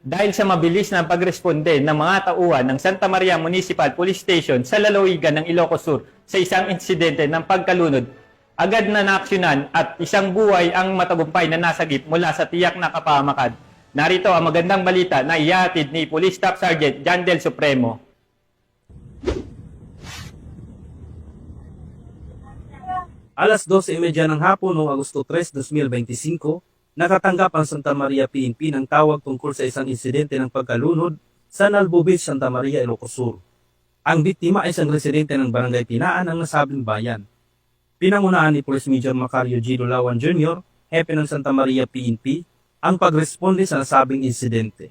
dahil sa mabilis na pagresponde ng mga tauhan ng Santa Maria Municipal Police Station sa lalawigan ng Ilocos Sur sa isang insidente ng pagkalunod, agad na naaksyonan at isang buhay ang matagumpay na nasagip mula sa tiyak na kapahamakan. Narito ang magandang balita na ihahatid ni Police Staff Sergeant John Del Supremo. Alas 12:30 ng hapon noong Agosto 3, 2025, nakatanggap ang Santa Maria PNP ng tawag tungkol sa isang insidente ng pagkalunod sa Nalbo Beach, Santa Maria, Ilocos Sur. Ang biktima ay isang residente ng Barangay Pinaan ng nasabing bayan. Pinangunahan ni Police Major Macario G. Lawan Jr., hepe ng Santa Maria PNP, ang pagresponde sa nasabing insidente.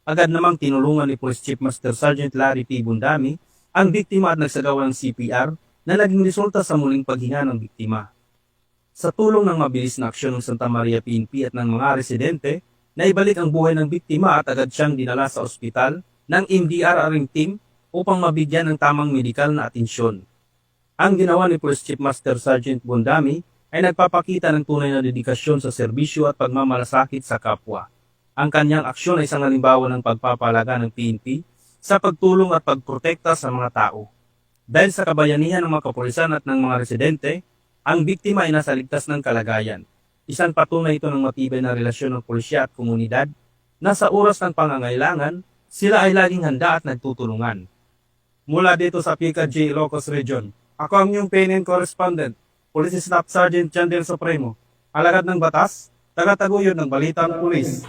Agad namang tinulungan ni Police Chief Master Sergeant Larry P. Bundami ang biktima at nagsagawa ng CPR na naging resulta sa muling paghinga ng biktima. Sa tulong ng mabilis na aksyon ng Santa Maria PNP at ng mga residente, naibalik ang buhay ng biktima at agad siyang dinala sa ospital ng MDRRing team upang mabigyan ng tamang medikal na atensyon. Ang ginawa ni Police Chief Master Sergeant Bundami ay nagpapakita ng tunay na dedikasyon sa serbisyo at pagmamalasakit sa kapwa. Ang kanyang aksyon ay isang halimbawa ng pagpapalaga ng PNP sa pagtulong at pagprotekta sa mga tao. Dahil sa kabayanihan ng mga kapulisan at ng mga residente, ang biktima ay nasa ligtas ng kalagayan. Isang patunay ito ng matibay na relasyon ng pulisya at komunidad na sa oras ng pangangailangan, sila ay laging handa at nagtutulungan. Mula dito sa PKJ Ilocos Region, ako ang inyong PNN correspondent, Police Staff Sergeant John Del Supremo, alagad ng batas, tagataguyod ng Balitang Pulis.